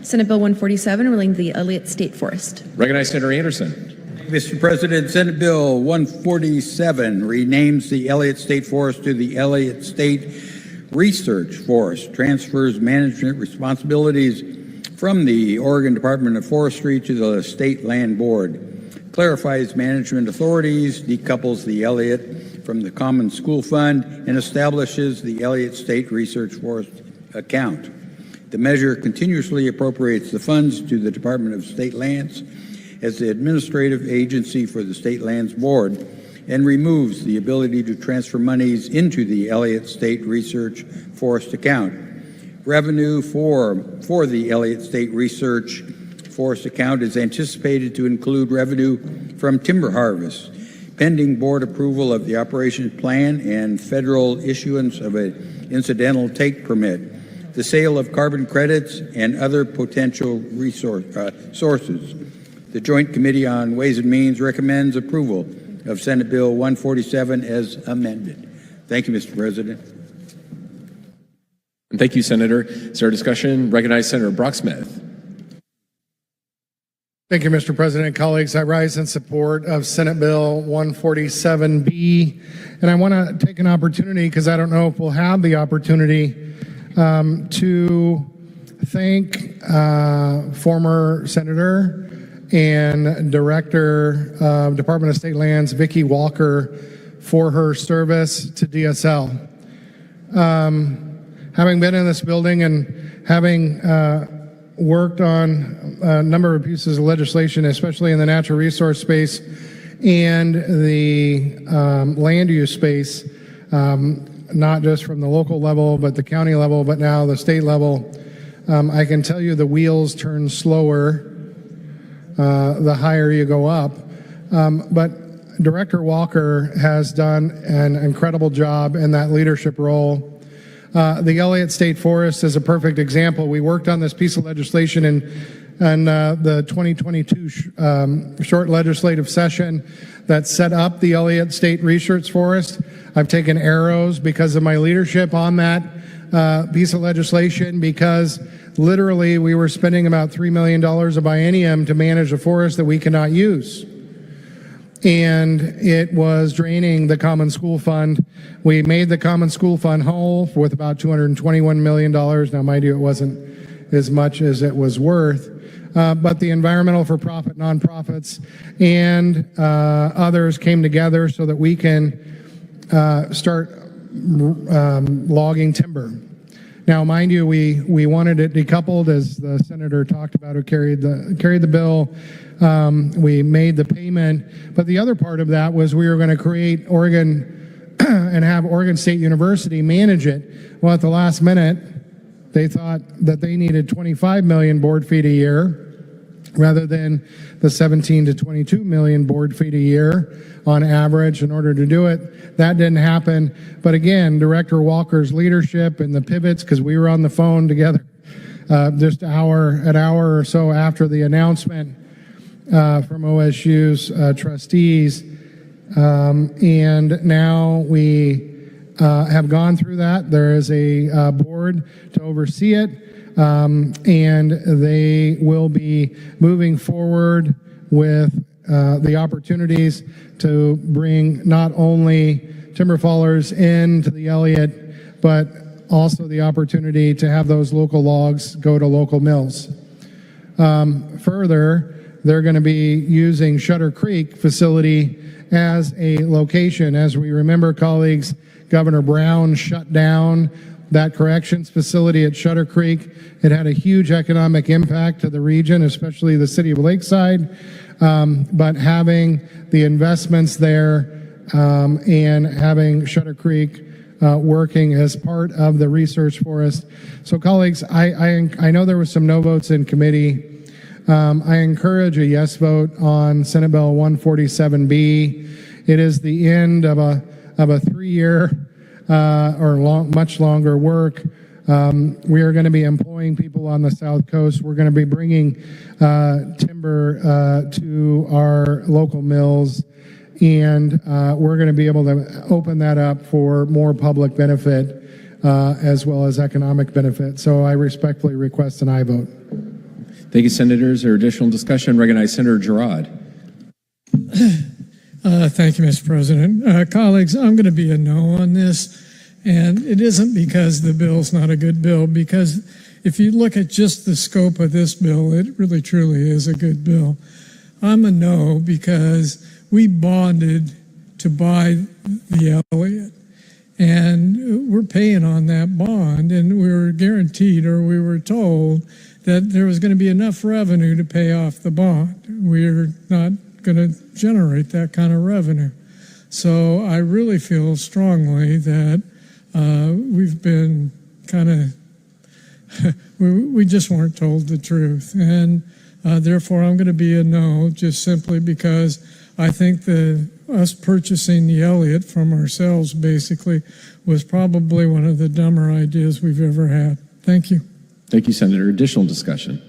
Senate Bill 147 relating to the Elliott State Forest. Recognize Senator Anderson. Mr. President, Senate Bill 147 renames the Elliott State Forest to the Elliott State Research Forest, transfers management responsibilities from the Oregon Department of Forestry to the State Land Board, clarifies management authorities, decouples the Elliott from the Common School Fund, and establishes the Elliott State Research Forest account. The measure continuously appropriates the funds to the Department of State Lands as the administrative agency for the State Lands Board and removes the ability to transfer monies into the Elliott State Research Forest account. Revenue for the Elliott State Research Forest account is anticipated to include revenue from timber harvest, pending board approval of the operations plan and federal issuance of an incidental take permit, the sale of carbon credits, and other potential sources. The Joint Committee on Ways and Means recommends approval of Senate Bill 147 as amended. Thank you, Mr. President. And thank you, Senator. Is there a discussion? Recognize Senator Brock-Smith. Thank you, Mr. President. Colleagues, I rise in support of Senate Bill 147B, and I want to take an opportunity, because I don't know if we'll have the opportunity, to thank former Senator and Director of Department of State Lands, Vicki Walker, for her service to DSL. Having been in this building and having worked on a number of pieces of legislation, especially in the natural resource space and the land use space, not just from the local level, but the county level, but now the state level, I can tell you the wheels turn slower the higher you go up. But Director Walker has done an incredible job in that leadership role. The Elliott State Forest is a perfect example. We worked on this piece of legislation in the 2022 short legislative session that set up the Elliott State Research Forest. I've taken arrows because of my leadership on that piece of legislation, because literally we were spending about $3 million a biennium to manage a forest that we cannot use. And it was draining the Common School Fund. We made the Common School Fund whole with about $221 million. Now, mind you, it wasn't as much as it was worth. But the environmental for-profit nonprofits and others came together so that we can start logging timber. Now, mind you, we wanted it decoupled, as the senator talked about, who carried the bill. We made the payment, but the other part of that was we were going to create Oregon and have Oregon State University manage it. Well, at the last minute, they thought that they needed 25 million board feet a year rather than the 17 to 22 million board feet a year on average in order to do it. That didn't happen. But again, Director Walker's leadership and the pivots, because we were on the phone together just an hour or so after the announcement from OSU's trustees. And now we have gone through that. There is a board to oversee it. And they will be moving forward with the opportunities to bring not only timber fallers into the Elliott, but also the opportunity to have those local logs go to local mills. Further, they're going to be using Shutter Creek facility as a location. As we remember, colleagues, Governor Brown shut down that corrections facility at Shutter Creek. It had a huge economic impact to the region, especially the city of Lakeside. But having the investments there and having Shutter Creek working as part of the research forest. So colleagues, I know there were some no votes in committee. I encourage a yes vote on Senate Bill 147B. It is the end of a 3-year or much longer work. We are going to be employing people on the South Coast. We're going to be bringing timber to our local mills, and we're going to be able to open that up for more public benefit as well as economic benefit. So I respectfully request an aye vote. Thank you, Senators. Or additional discussion? Recognize Senator Girard. Thank you, Mr. President. Colleagues, I'm going to be a no on this. And it isn't because the bill's not a good bill, because if you look at just the scope of this bill, it really truly is a good bill. I'm a no because we bonded to buy the Elliott, and we're paying on that bond, and we were guaranteed, or we were told, that there was going to be enough revenue to pay off the bond. We're not going to generate that kind of revenue. So I really feel strongly that we've been kind of, we just weren't told the truth. And therefore I'm going to be a no, just simply because I think us purchasing the Elliott from ourselves basically was probably one of the dumber ideas we've ever had. Thank you. Thank you, Senator. Additional discussion?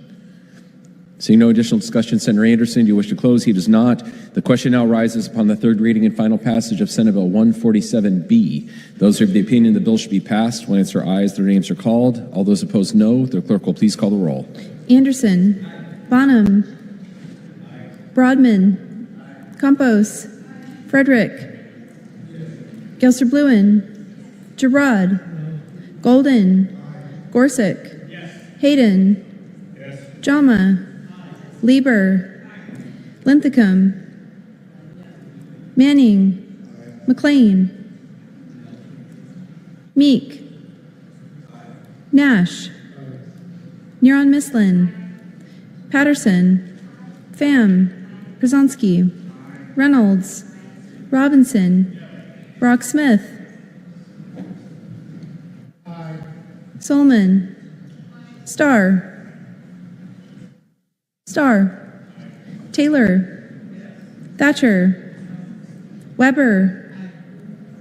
Seeing no additional discussion, Senator Anderson, do you wish to close? He does not. The question now rises upon the third reading and final passage of Senate Bill 147B. Those who have the opinion the bill should be passed will answer aye as their names are called. All those opposed, no. The clerk will please call the roll. Anderson. Bonham. Broadman. Campos. Frederick. Gelser-Bluen. Girard. Golden. Gorsuch. Hayden. Jama. Lieber. Linthicum. Manning. McLean. Meek. Nash. Neron-Mislin. Patterson. Pham. Przonski. Reynolds. Robinson. Brock-Smith. Solomon. Starr. Taylor. Thatcher. Weber.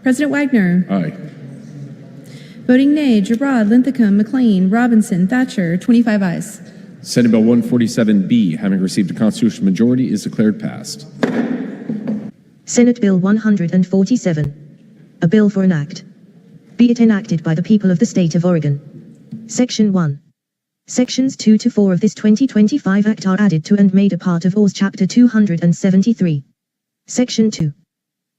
President Wagner. Aye. Voting nay, Girard, Linthicum, McLean, Robinson, Thatcher, 25 ayes. Senate Bill 147B, having received a constitutional majority, is declared passed. Senate Bill 147. A bill for an act. Be it enacted by the people of the state of Oregon. Section 1. Sections 2 to 4 of this 2025 Act are added to and made a part of ORS Chapter 273. Section 2.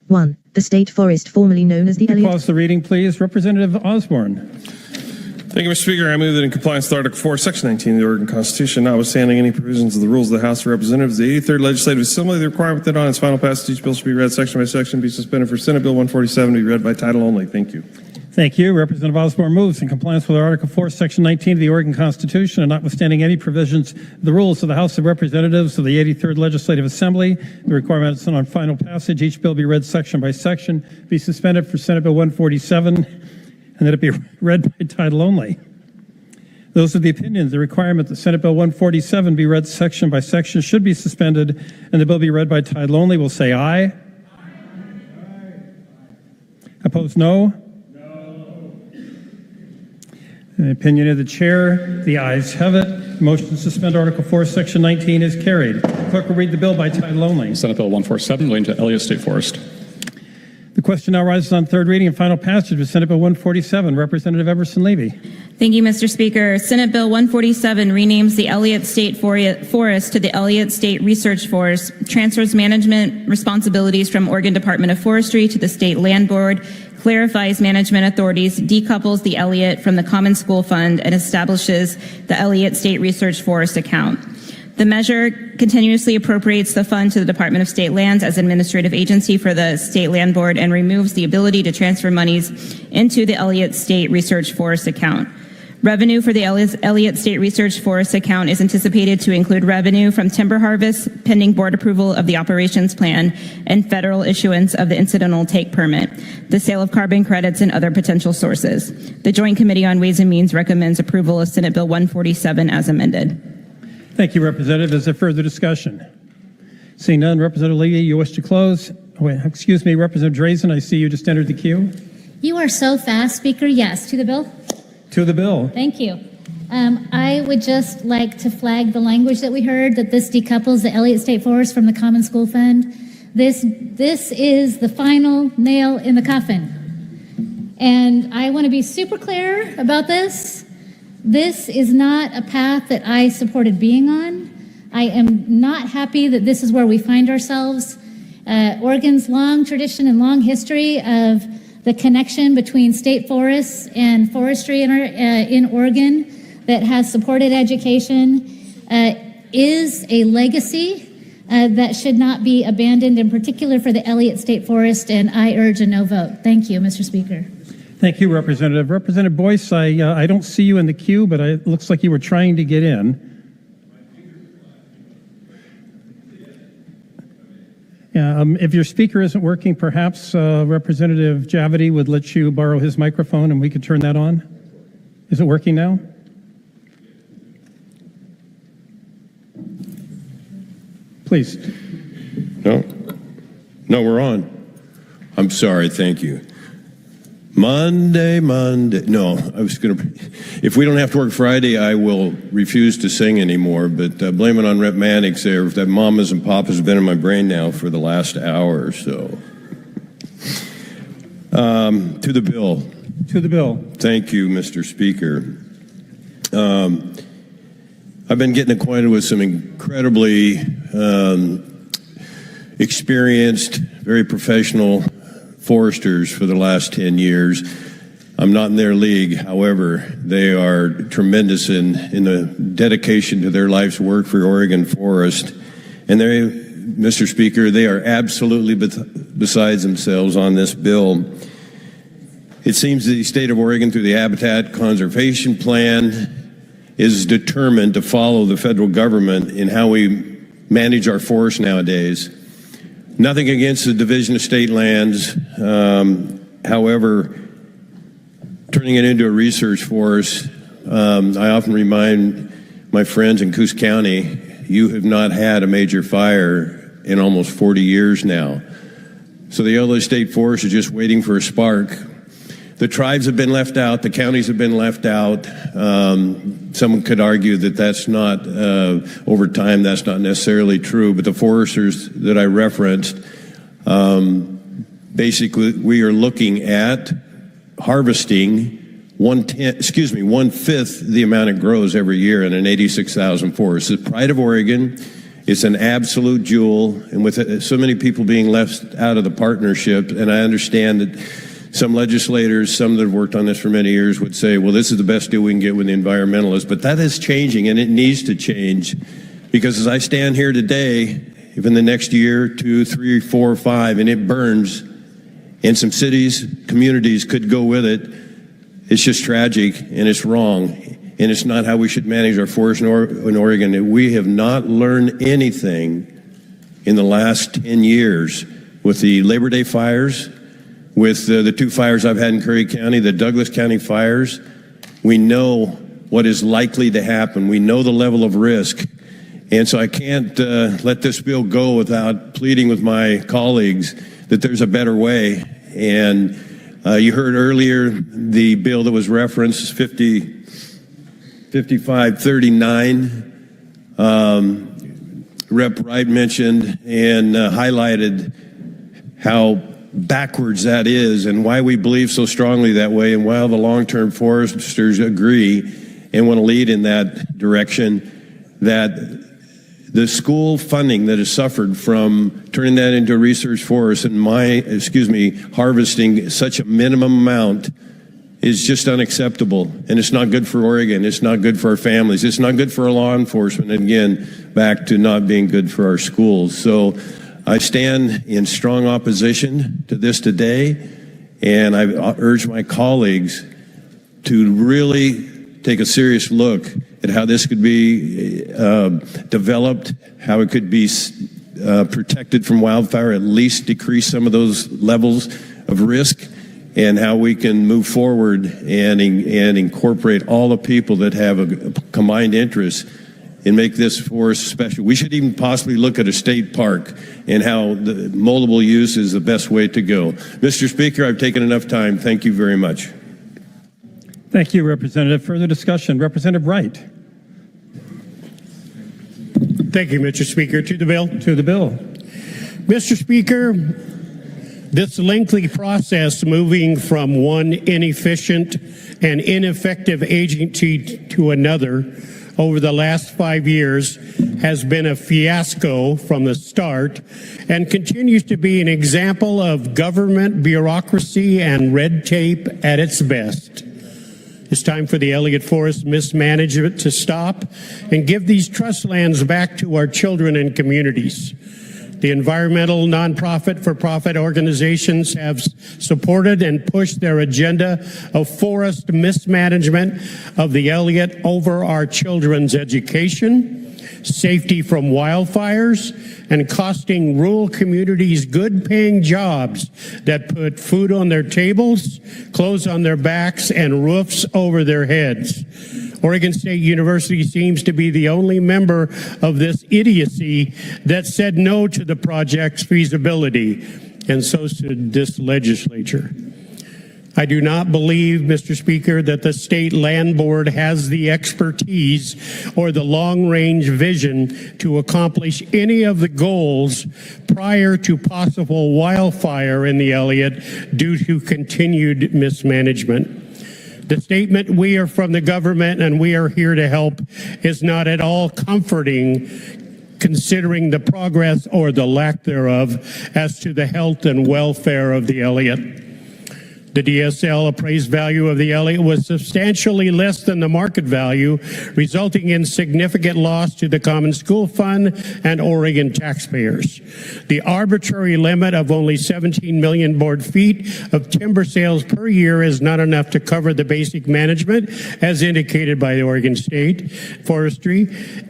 1. The State Forest, formerly known as the Elliott... Pause the reading, please. Representative Osborne. Thank you, Mr. Speaker. I move that in compliance with Article 4, Section 19 of the Oregon Constitution, notwithstanding any provisions of the rules of the House of Representatives, the 83rd Legislative Assembly, the requirement that on its final passage each bill should be read section by section, be suspended for Senate Bill 147 to be read by title only. Thank you. Thank you. Representative Osborne moves in compliance with Article 4, Section 19 of the Oregon Constitution, and notwithstanding any provisions of the rules of the House of Representatives of the 83rd Legislative Assembly, the requirement that on final passage each bill be read section by section, be suspended for Senate Bill 147, and that it be read by title only. Those are the opinions. The requirement that Senate Bill 147 be read section by section should be suspended, and the bill be read by title only will say aye. Aye. Opposed, no. In the opinion of the chair, the ayes have it. Motion to suspend Article 4, Section 19 is carried. The clerk will read the bill by title only. Senate Bill 147 relating to Elliott State Forest. The question now rises on third reading and final passage of Senate Bill 147. Representative Everson Levy. Thank you, Mr. Speaker. Senate Bill 147 renames the Elliott State Forest to the Elliott State Research Forest, transfers management responsibilities from Oregon Department of Forestry to the State Land Board, clarifies management authorities, decouples the Elliott from the Common School Fund, and establishes the Elliott State Research Forest account. The measure continuously appropriates the fund to the Department of State Lands as administrative agency for the State Land Board and removes the ability to transfer monies into the Elliott State Research Forest account. Revenue for the Elliott State Research Forest account is anticipated to include revenue from timber harvest, pending board approval of the operations plan, and federal issuance of the incidental take permit, the sale of carbon credits, and other potential sources. The Joint Committee on Ways and Means recommends approval of Senate Bill 147 as amended. Thank you, Representative. Is there further discussion? Seeing none, Representative Levy, you wish to close? Oh, wait, excuse me, Representative Drazen, I see you just entered the queue. You are so fast, Speaker. Yes, to the bill. To the bill. Thank you. I would just like to flag the language that we heard, that this decouples the Elliott State Forest from the Common School Fund. This is the final nail in the coffin. And I want to be super clear about this. This is not a path that I supported being on. I am not happy that this is where we find ourselves. Oregon's long tradition and long history of the connection between state forests and forestry in Oregon that has supported education is a legacy that should not be abandoned, in particular for the Elliott State Forest, and I urge a no vote. Thank you, Mr. Speaker. Thank you, Representative. Representative Boyce, I don't see you in the queue, but it looks like you were trying to get in. If your speaker isn't working, perhaps Representative Javity would let you borrow his microphone and we could turn that on. Is it working now? Please. No, we're on. I'm sorry, thank you. Monday. No, I was going to, if we don't have to work Friday, I will refuse to sing anymore, but blame it on Rep. Mannix there. That mamas and papas have been in my brain now for the last hour or so. To the bill. To the bill. Thank you, Mr. Speaker. I've been getting acquainted with some incredibly experienced, very professional foresters for the last 10 years. I'm not in their league. However, they are tremendous in the dedication to their life's work for Oregon forest. And they, Mr. Speaker, they are absolutely besides themselves on this bill. It seems the state of Oregon, through the Habitat Conservation Plan, is determined to follow the federal government in how we manage our forests nowadays. Nothing against the Division of State Lands. However, turning it into a research forest, I often remind my friends in Coos County, you have not had a major fire in almost 40 years now. So the Elliott State Forest is just waiting for a spark. The tribes have been left out. The counties have been left out. Someone could argue that that's not, over time, that's not necessarily true. But the foresters that I referenced, basically, we are looking at harvesting 1/5 the amount it grows every year in an 86,000 forest. It's the pride of Oregon. It's an absolute jewel. And with so many people being left out of the partnership, and I understand that some legislators, some that have worked on this for many years, would say, well, this is the best deal we can get with the environmentalists. But that is changing, and it needs to change. Because as I stand here today, if in the next year, 2, 3, 4, 5, and it burns, and some cities, communities could go with it, it's just tragic, and it's wrong. And it's not how we should manage our forests in Oregon. We have not learned anything in the last 10 years with the Labor Day fires, with the 2 fires I've had in Curry County, the Douglas County fires. We know what is likely to happen. We know the level of risk. And so I can't let this bill go without pleading with my colleagues that there's a better way. And you heard earlier the bill that was referenced, 5539. Rep. Wright mentioned and highlighted how backwards that is and why we believe so strongly that way, and while the long-term foresters agree and want to lead in that direction, that the school funding that has suffered from turning that into a research forest and harvesting such a minimum amount is just unacceptable. And it's not good for Oregon. It's not good for our families. It's not good for our law enforcement. And again, back to not being good for our schools. So I stand in strong opposition to this today, and I urge my colleagues to really take a serious look at how this could be developed, how it could be protected from wildfire, at least decrease some of those levels of risk, and how we can move forward and incorporate all the people that have a combined interest and make this forest special. We should even possibly look at a state park and how the multiple use is the best way to go. Mr. Speaker, I've taken enough time. Thank you very much. Thank you, Representative. Further discussion. Representative Wright. Thank you, Mr. Speaker. To the bill. To the bill. Mr. Speaker, This lengthy process, moving from one inefficient and ineffective agency to another over the last 5 years, has been a fiasco from the start and continues to be an example of government bureaucracy and red tape at its best. It's time for the Elliott Forest mismanagement to stop and give these trust lands back to our children and communities. The environmental nonprofit for-profit organizations have supported and pushed their agenda of forest mismanagement of the Elliott over our children's education, safety from wildfires, and costing rural communities good-paying jobs that put food on their tables, clothes on their backs, and roofs over their heads. Oregon State University seems to be the only member of this idiocy that said no to the project's feasibility, and so should this legislature. I do not believe, Mr. Speaker, that the State Land Board has the expertise or the long-range vision to accomplish any of the goals prior to possible wildfire in the Elliott due to continued mismanagement. The statement, "We are from the government and we are here to help," is not at all comforting, considering the progress or the lack thereof as to the health and welfare of the Elliott. The DSL appraised value of the Elliott was substantially less than the market value, resulting in significant loss to the Common School Fund and Oregon taxpayers. The arbitrary limit of only 17 million board feet of timber sales per year is not enough to cover the basic management, as indicated by the Oregon State Forestry,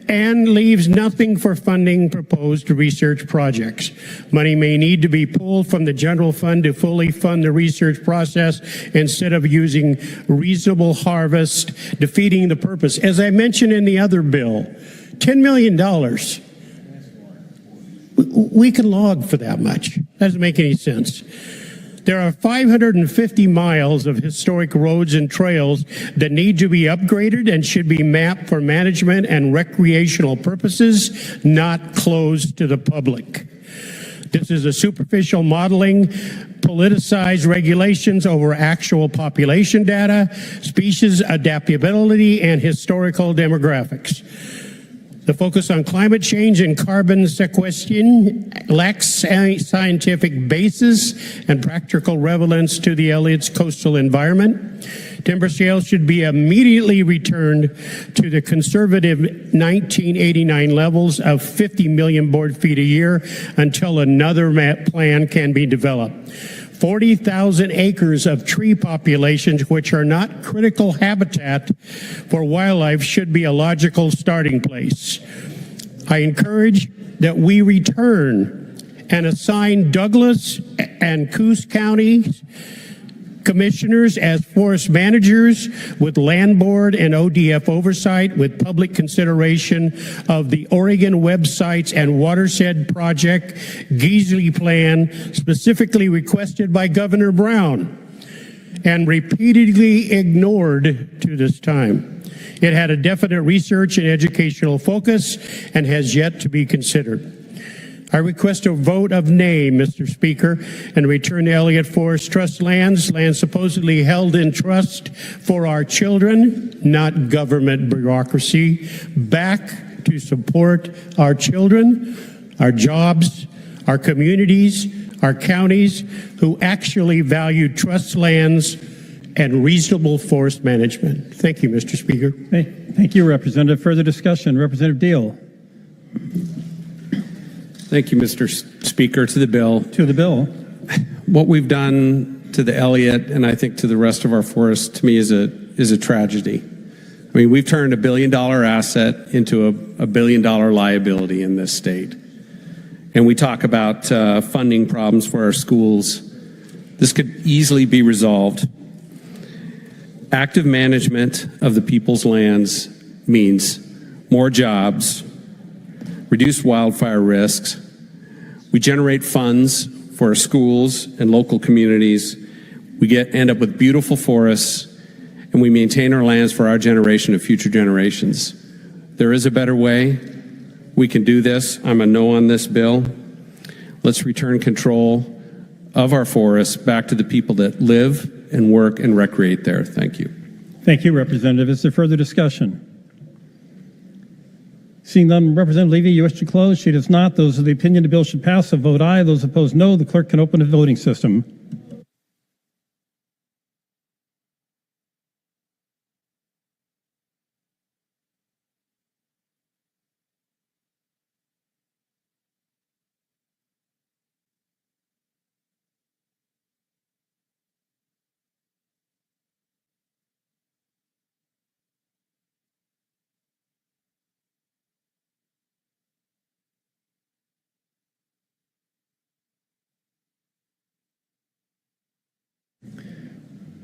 and leaves nothing for funding proposed research projects. Money may need to be pulled from the general fund to fully fund the research process instead of using reasonable harvest, defeating the purpose. As I mentioned in the other bill, $10 million. We can log for that much. That doesn't make any sense. There are 550 miles of historic roads and trails that need to be upgraded and should be mapped for management and recreational purposes, not closed to the public. This is a superficial modeling, politicized regulations over actual population data, species adaptability, and historical demographics. The focus on climate change and carbon sequestration lacks scientific basis and practical relevance to the Elliott's coastal environment. Timber sales should be immediately returned to the conservative 1989 levels of 50 million board feet a year until another plan can be developed. 40,000 acres of tree populations, which are not critical habitat for wildlife, should be a logical starting place. I encourage that we return and assign Douglas and Coos counties commissioners as forest managers with land board and ODF oversight, with public consideration of the Oregon websites and watershed project Geesley plan, specifically requested by Governor Brown and repeatedly ignored to this time. It had a definite research and educational focus and has yet to be considered. I request a vote of nay, Mr. Speaker, and return the Elliott Forest Trust lands supposedly held in trust for our children, not government bureaucracy, back to support our children, our jobs, our communities, our counties, who actually value trust lands and reasonable forest management. Thank you, Mr. Speaker. Hey, thank you, Representative. Further discussion, Representative Deal. Thank you, Mr. Speaker. To the bill. To the bill. What we've done to the Elliott, and I think to the rest of our forests, to me is a tragedy. I mean, we've turned $1 billion asset into a $1 billion liability in this state. And we talk about funding problems for our schools. This could easily be resolved. Active management of the people's lands means more jobs, reduced wildfire risks. We generate funds for our schools and local communities. We end up with beautiful forests, and we maintain our lands for our generation and future generations. There is a better way. We can do this. I'm a no on this bill. Let's return control of our forests back to the people that live and work and recreate there. Thank you. Thank you, Representative. Is there further discussion? Seeing none, Representative Levy, you wish to close? She does not. Those of the opinion the bill should pass will vote aye. Those opposed, no. The clerk can open the voting system.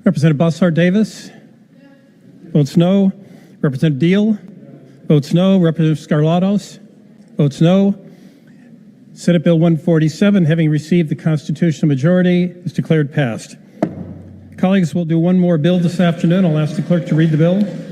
Representative Bossart Davis? Votes no. Representative Deal? Votes no. Representative Scarlatos? Votes no. Senate Bill 147, having received the constitutional majority, is declared passed. Colleagues, we'll do one more bill this afternoon. I'll ask the clerk to read the bill.